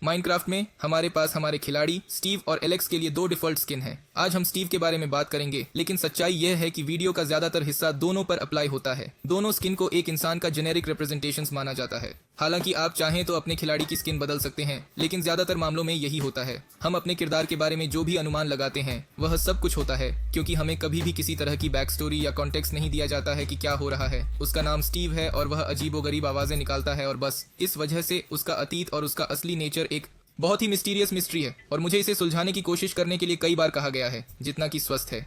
Minecraft में हमारे पास हमारे खिलाड़ी स्टीव और एलेक्स के लिए दो डिफॉल्ट स्किन हैं। आज हम स्टीव के बारे में बात करेंगे, लेकिन सच्चाई यह है कि वीडियो का ज्यादातर हिस्सा दोनों पर अप्लाई होता है। दोनों स्किन को एक इंसान का जेनेरिक रिप्रेजेंटेशंस माना जाता है। हालांकि आप चाहें तो अपने खिलाड़ी की स्किन बदल सकते हैं, लेकिन ज्यादातर मामलों में यही होता है। हम अपने किरदार के बारे में जो भी अनुमान लगाते हैं वह सब कुछ होता है, क्योंकि हमें कभी भी किसी तरह की बैक स्टोरी या कॉन्टेक्स्ट नहीं दिया जाता है कि क्या हो रहा है। उसका नाम स्टीव है और वह अजीबोगरीब आवाजें निकालता है और बस। इस वजह से उसका अतीत और उसका असली नेचर एक बहुत ही मिस्टीरियस मिस्ट्री है और मुझे इसे सुलझाने की कोशिश करने के लिए कई बार कहा गया है, जितना कि स्वस्थ है।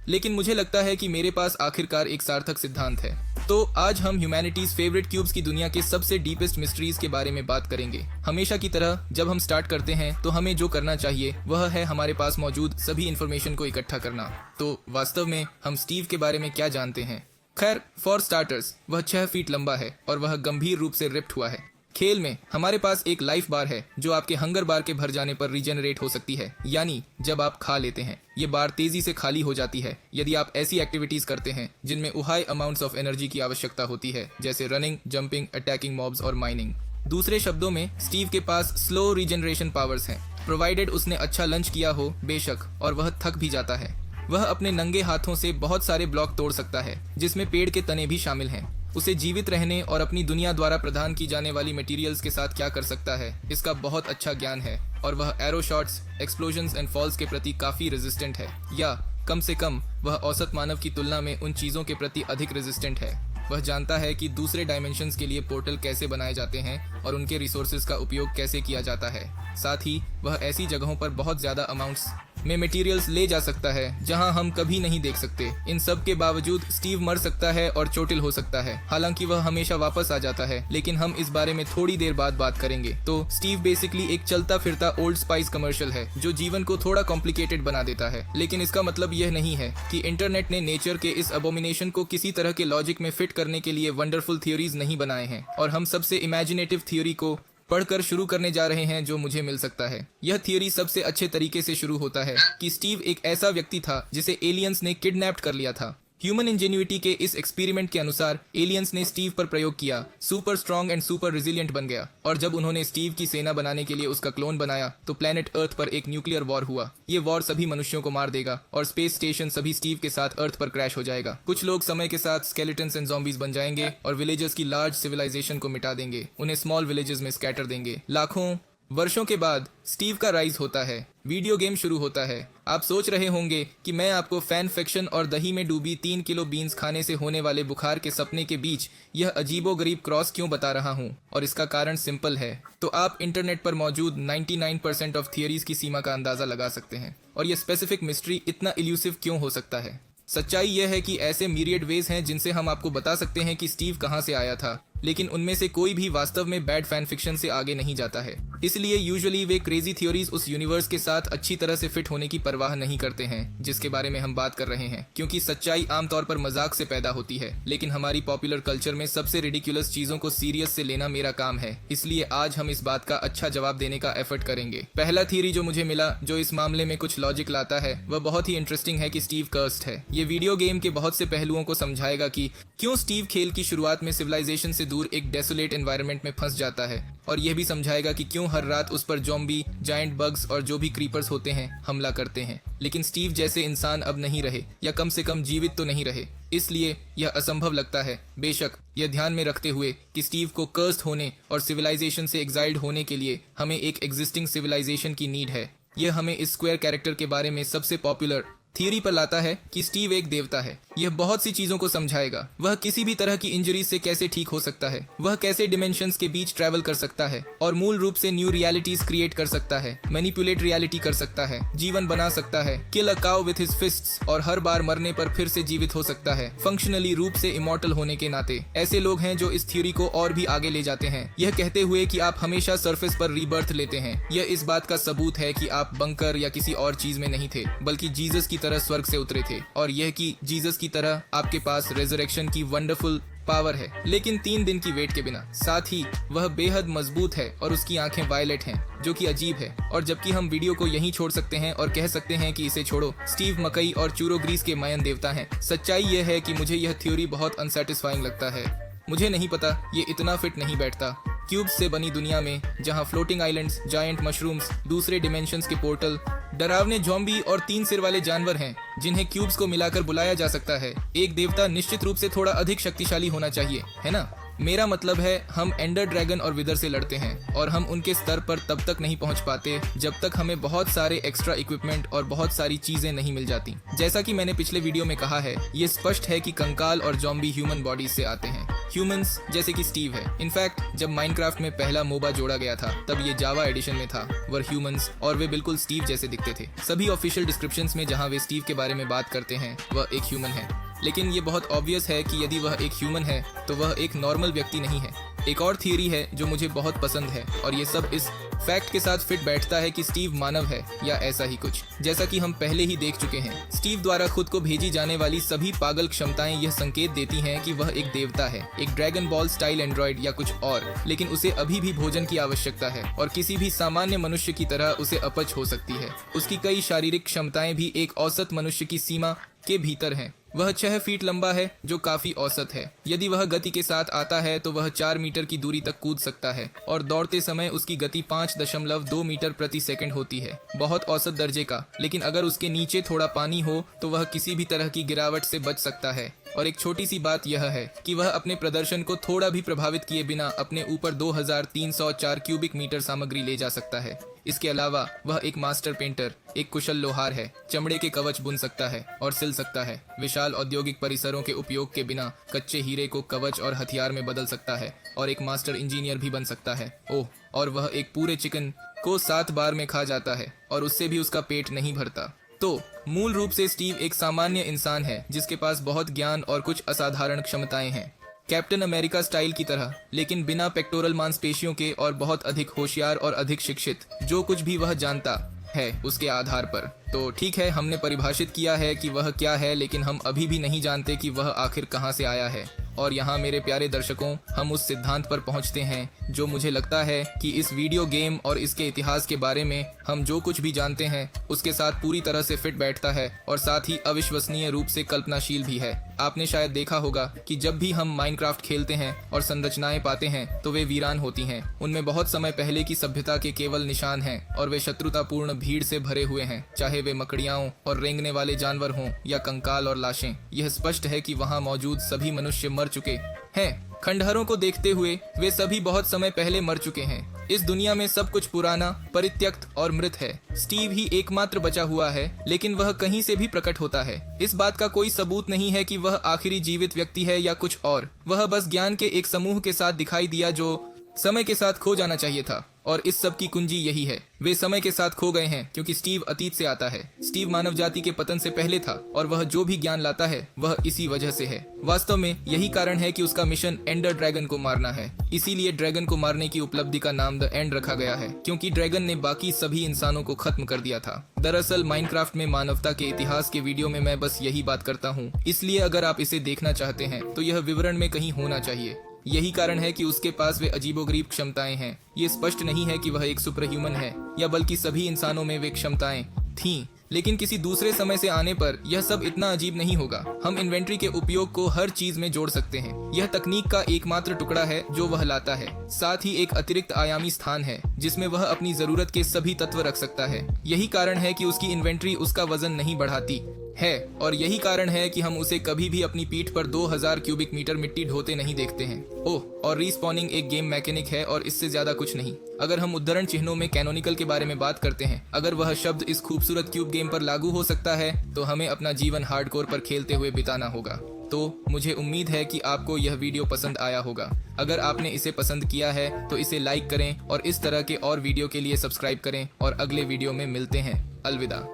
लेकिन मुझे लगता है कि मेरे पास आखिरकार एक सार्थक सिद्धांत है। तो आज हम ह्यूमैनिटीज फेवरेट क्यूब्स की दुनिया के सबसे डीपेस्ट मिस्ट्रीज के बारे में बात करेंगे। हमेशा की तरह जब हम स्टार्ट करते हैं तो हमें जो करना चाहिए वह है हमारे पास मौजूद सभी इन्फॉर्मेशन को इकट्ठा करना। तो वास्तव में हम स्टीव के बारे में क्या जानते हैं? खैर, फॉर स्टार्टर्स वह 6 फीट लंबा है और वह गंभीर रूप से रिप्ट हुआ है। खेल में हमारे पास एक लाइफ बार है जो आपके हंगर बार के भर जाने पर रीजेनरेट हो सकती है, यानी जब आप खा लेते हैं। ये बार तेजी से खाली हो जाती है यदि आप ऐसी एक्टिविटीज करते हैं जिनमें हाई अमाउंट्स ऑफ एनर्जी की आवश्यकता होती है, जैसे रनिंग, जंपिंग, अटैकिंग मॉब्स और माइनिंग। दूसरे शब्दों में स्टीव के पास स्लो रीजनरेशन पावर्स हैं, प्रोवाइडेड उसने अच्छा लंच किया हो, बेशक, और वह थक भी जाता है। वह अपने नंगे हाथों से बहुत सारे ब्लॉक तोड़ सकता है, जिसमें पेड़ के तने भी शामिल हैं। उसे जीवित रहने और अपनी दुनिया द्वारा प्रदान की जाने वाली मटेरियल्स के साथ क्या कर सकता है, इसका बहुत अच्छा ज्ञान है और वह arrow shots, explosions and falls के प्रति काफी रेजिस्टेंट है, या कम से कम वह औसत मानव की तुलना में उन चीजों के प्रति अधिक रेजिस्टेंट है। वह जानता है कि दूसरे डायमेंशंस के लिए पोर्टल कैसे बनाए जाते हैं और उनके रिसोर्सेज का उपयोग कैसे किया जाता है। साथ ही वह ऐसी जगहों पर बहुत ज्यादा अमाउंट्स में मटेरियल्स ले जा सकता है जहां हम कभी नहीं देख सकते। इन सब के बावजूद स्टीव मर सकता है और चोटिल हो सकता है। हालांकि वह हमेशा वापस आ जाता है, लेकिन हम इस बारे में थोड़ी देर बाद बात करेंगे। तो स्टीव बेसिकली एक चलता फिरता ओल्ड स्पाइस कमर्शियल है जो जीवन को थोड़ा कॉम्प्लिकेटेड बना देता है। लेकिन इसका मतलब यह नहीं है कि इंटरनेट ने नेचर के इस अबोमिनेशन को किसी तरह के लॉजिक में फिट करने के लिए वंडरफुल थियोरीज नहीं बनाए हैं, और हम सबसे इमेजिनेटिव थियोरी को पढ़कर शुरू करने जा रहे हैं जो मुझे मिल सकता है। यह थियोरी सबसे अच्छे तरीके से शुरू होता है कि स्टीव एक ऐसा व्यक्ति था जिसे एलियंस ने किडनैप्ड कर लिया था। ह्यूमन इंजेन्युइटी के इस एक्सपेरिमेंट के अनुसार एलियंस ने स्टीव पर प्रयोग किया, super strong and super resilient बन गया, और जब उन्होंने स्टीव की सेना बनाने के लिए उसका क्लोन बनाया तो प्लेनेट अर्थ पर एक न्यूक्लियर वॉर हुआ। ये वॉर सभी मनुष्यों को मार देगा और स्पेस स्टेशन सभी स्टीव के साथ अर्थ पर क्रैश हो जाएगा। कुछ लोग समय के साथ स्केलेटन्स एंड ज़ॉम्बीज बन जाएंगे और विलेजेस की लार्ज सिविलाइजेशन को मिटा देंगे, उन्हें स्मॉल विलेजेस में स्कैटर देंगे। लाखों वर्षों के बाद स्टीव का राइज होता है, वीडियो गेम शुरू होता है। आप सोच रहे होंगे कि मैं आपको फैन फिक्शन और दही में डूबी 3 किलो बीन्स खाने से होने वाले बुखार के सपने के बीच यह अजीबोगरीब क्रॉस क्यों बता रहा हूँ, और इसका कारण सिंपल है। तो आप इंटरनेट पर मौजूद 99% ऑफ थियरीज की सीमा का अंदाजा लगा सकते हैं, और यह स्पेसिफिक मिस्ट्री इतना इल्यूसिव क्यों हो सकता है। सच्चाई यह है कि ऐसे मीरियड वेज हैं जिनसे हम आपको बता सकते हैं कि स्टीव कहाँ से आया था, लेकिन उनमें से कोई भी वास्तव में बैड फैन फिक्शन से आगे नहीं जाता है। इसलिए यूजुअली वे क्रेजी थ्योरीज उस यूनिवर्स के साथ अच्छी तरह से फिट होने की परवाह नहीं करते हैं जिसके बारे में हम बात कर रहे हैं, क्योंकि सच्चाई आमतौर पर मजाक से पैदा होती है। लेकिन हमारी पॉपुलर कल्चर में सबसे रिडिकुलस चीजों को सीरियस से लेना मेरा काम है, इसलिए आज हम इस बात का अच्छा जवाब देने का एफर्ट करेंगे। पहला थियरी जो मुझे मिला जो इस मामले में कुछ लॉजिक लाता है वह बहुत ही इंटरेस्टिंग है कि स्टीव कर्स्ड है। ये वीडियो गेम के बहुत से पहलुओं को समझाएगा कि क्यों स्टीव खेल की शुरुआत में सिविलाइजेशन से दूर एक डेसोलेट एनवायरनमेंट में फंस जाता है, और यह भी समझाएगा कि क्यों हर रात उस पर ज़ॉम्बी, जायंट बग्स और जो भी क्रीपर्स होते हैं हमला करते हैं। लेकिन स्टीव जैसे इंसान अब नहीं रहे, या कम से कम जीवित तो नहीं रहे, इसलिए यह असंभव लगता है। बेशक यह ध्यान में रखते हुए कि स्टीव को कर्स्ड होने और सिविलाइजेशन से एग्जाइल्ड होने के लिए हमें एक एग्जिस्टिंग सिविलाइजेशन की नीड है। यह हमें इस स्क्वायर कैरेक्टर के बारे में सबसे पॉपुलर थियरी पर लाता है कि स्टीव एक देवता है। यह बहुत सी चीजों को समझाएगा। वह किसी भी तरह की इंजरी से कैसे ठीक हो सकता है, वह कैसे डिमेंशंस के बीच ट्रैवल कर सकता है और मूल रूप से न्यू रियलिटीज क्रिएट कर सकता है, मैनिपुलेट रियलिटी कर सकता है, जीवन बना सकता है, kill a cow with his fists, और हर बार मरने पर फिर से जीवित हो सकता है, फंक्शनली रूप से इमॉर्टल होने के नाते। ऐसे लोग हैं जो इस थ्योरी को और भी आगे ले जाते हैं, यह कहते हुए कि आप हमेशा सरफेस पर रीबर्थ लेते हैं। यह इस बात का सबूत है कि आप बंकर या किसी और चीज में नहीं थे, बल्कि जीसस की तरह स्वर्ग से उतरे थे, और यह कि जीसस की तरह आपके पास रेजरेक्शन की वंडरफुल पावर है, लेकिन 3 दिन की वेट के बिना। साथ ही वह बेहद मजबूत है और उसकी आंखें वायलेट हैं, जो कि अजीब है। और जबकि हम वीडियो को यहीं छोड़ सकते हैं और कह सकते हैं कि इसे छोड़ो, स्टीव मकई और चूरो ग्रीस के मायन देवता हैं। सच्चाई यह है कि मुझे यह थ्योरी बहुत अनसेटिस्फाइंग लगता है। मुझे नहीं पता, ये इतना फिट नहीं बैठता। क्यूब्स से बनी दुनिया में, जहां फ्लोटिंग आइलैंड्स, जायंट मशरूम्स, दूसरे डिमेंशंस के पोर्टल, डरावने ज़ॉम्बी और 3 सिर वाले जानवर हैं जिन्हें क्यूब्स को मिलाकर बुलाया जा सकता है, एक देवता निश्चित रूप से थोड़ा अधिक शक्तिशाली होना चाहिए, है ना? मेरा मतलब है हम एंडर ड्रैगन और विदर से लड़ते हैं और हम उनके स्तर पर तब तक नहीं पहुंच पाते जब तक हमें बहुत सारे एक्स्ट्रा इक्विपमेंट और बहुत सारी चीजें नहीं मिल जाती। जैसा कि मैंने पिछले वीडियो में कहा है, ये स्पष्ट है कि कंकाल और ज़ॉम्बी ह्यूमन बॉडीज से आते हैं। ह्यूमंस जैसे कि स्टीव है। इनफैक्ट जब माइनक्राफ्ट में पहला मोबा जोड़ा गया था तब ये जावा एडिशन में था, वर ह्यूमंस, और वे बिल्कुल स्टीव जैसे दिखते थे। सभी ऑफिशियल डिस्क्रिप्शंस में जहाँ वे स्टीव के बारे में बात करते हैं वह एक ह्यूमन है, लेकिन ये बहुत ऑब्वियस है कि यदि वह एक ह्यूमन है तो वह एक नॉर्मल व्यक्ति नहीं है। एक और थियरी है जो मुझे बहुत पसंद है और ये सब इस फैक्ट के साथ फिट बैठता है कि स्टीव मानव है या ऐसा ही कुछ। जैसा कि हम पहले ही देख चुके हैं, स्टीव द्वारा खुद को भेजी जाने वाली सभी पागल क्षमताएं यह संकेत देती हैं कि वह एक देवता है, एक ड्रैगन बॉल स्टाइल एंड्रॉइड या कुछ और, लेकिन उसे अभी भी भोजन की आवश्यकता है और किसी भी सामान्य मनुष्य की तरह उसे अपच हो सकती है। उसकी कई शारीरिक क्षमताएं भी एक औसत मनुष्य की सीमा के भीतर हैं। वह 6 फीट लंबा है, जो काफी औसत है। यदि वह गति के साथ आता है तो वह 4 मीटर की दूरी तक कूद सकता है और दौड़ते समय उसकी गति 5.2 मीटर प्रति सेकंड होती है, बहुत औसत दर्जे का। लेकिन अगर उसके नीचे थोड़ा पानी हो तो वह किसी भी तरह की गिरावट से बच सकता है। और एक छोटी सी बात यह है कि वह अपने प्रदर्शन को थोड़ा भी प्रभावित किए बिना अपने ऊपर 2304 क्यूबिक मीटर सामग्री ले जा सकता है। इसके अलावा वह एक मास्टर पेंटर, एक कुशल लोहार है, चमड़े के कवच बुन सकता है और सिल सकता है, विशाल औद्योगिक परिसरों के उपयोग के बिना कच्चे हीरे को कवच और हथियार में बदल सकता है और एक मास्टर इंजीनियर भी बन सकता है। ओह, और वह एक पूरे चिकन को 7 बार में खा जाता है और उससे भी उसका पेट नहीं भरता। तो मूल रूप से स्टीव एक सामान्य इंसान है जिसके पास बहुत ज्ञान और कुछ असाधारण क्षमताएं हैं, कैप्टन अमेरिका स्टाइल की तरह, लेकिन बिना पेक्टोरल मांसपेशियों के और बहुत अधिक होशियार और अधिक शिक्षित, जो कुछ भी वह जानता है उसके आधार पर। तो ठीक है, हमने परिभाषित किया है कि वह क्या है, लेकिन हम अभी भी नहीं जानते कि वह आखिर कहां से आया है। और यहाँ मेरे प्यारे दर्शकों, हम उस सिद्धांत पर पहुँचते हैं जो मुझे लगता है कि इस वीडियो गेम और इसके इतिहास के बारे में हम जो कुछ भी जानते हैं उसके साथ पूरी तरह से फिट बैठता है और साथ ही अविश्वसनीय रूप से कल्पनाशील भी है। आपने शायद देखा होगा कि जब भी हम माइनक्राफ्ट खेलते हैं और संरचनाएं पाते हैं तो वे वीरान होती हैं। उनमें बहुत समय पहले की सभ्यता के केवल निशान हैं और वे शत्रुतापूर्ण भीड़ से भरे हुए हैं, चाहे वे मकड़ियाओं और रेंगने वाले जानवर हों या कंकाल और लाशें। यह स्पष्ट है कि वहाँ मौजूद सभी मनुष्य मर चुके हैं। खंडहरों को देखते हुए वे सभी बहुत समय पहले मर चुके हैं। इस दुनिया में सब कुछ पुराना, परित्यक्त और मृत है। स्टीव ही एकमात्र बचा हुआ है, लेकिन वह कहीं से भी प्रकट होता है। इस बात का कोई सबूत नहीं है कि वह आखिरी जीवित व्यक्ति है या कुछ और। वह बस ज्ञान के एक समूह के साथ दिखाई दिया जो समय के साथ खो जाना चाहिए था, और इस सब की कुंजी यही है। वे समय के साथ खो गए हैं क्योंकि स्टीव अतीत से आता है। स्टीव मानव जाति के पतन से पहले था और वह जो भी ज्ञान लाता है वह इसी वजह से है। वास्तव में यही कारण है कि उसका मिशन एंडर ड्रैगन को मारना है। इसीलिए ड्रैगन को मारने की उपलब्धि का नाम द एंड रखा गया है, क्योंकि ड्रैगन ने बाकी सभी इंसानों को खत्म कर दिया था। दरअसल माइनक्राफ्ट में मानवता के इतिहास के वीडियो में मैं बस यही बात करता हूँ, इसलिए अगर आप इसे देखना चाहते हैं तो यह विवरण में कहीं होना चाहिए। यही कारण है कि उसके पास वे अजीबोगरीब क्षमताएं हैं। ये स्पष्ट नहीं है कि वह एक सुपर ह्यूमन है या बल्कि सभी इंसानों में वे क्षमताएं थीं, लेकिन किसी दूसरे समय से आने पर यह सब इतना अजीब नहीं होगा। हम इन्वेंट्री के उपयोग को हर चीज में जोड़ सकते हैं। यह तकनीक का एकमात्र टुकड़ा है जो वह लाता है। साथ ही एक अतिरिक्त आयामी स्थान है जिसमें वह अपनी जरूरत के सभी तत्व रख सकता है। यही कारण है कि उसकी इन्वेंट्री उसका वजन नहीं बढ़ाती है, और यही कारण है कि हम उसे कभी भी अपनी पीठ पर 2000 क्यूबिक मीटर मिट्टी ढोते नहीं देखते हैं। ओह, और रीस्पॉनिंग एक गेम मैकेनिक है और इससे ज्यादा कुछ नहीं। अगर हम उद्धरण चिन्हों में कैनोनिकल के बारे में बात करते हैं, अगर वह शब्द इस खूबसूरत क्यूब गेम पर लागू हो सकता है तो हमें अपना जीवन हार्डकोर पर खेलते हुए बिताना होगा। तो मुझे उम्मीद है कि आपको यह वीडियो पसंद आया होगा। अगर आपने इसे पसंद किया है तो इसे लाइक करें और इस तरह के और वीडियो के लिए सब्सक्राइब करें, और अगले वीडियो में मिलते हैं। अलविदा।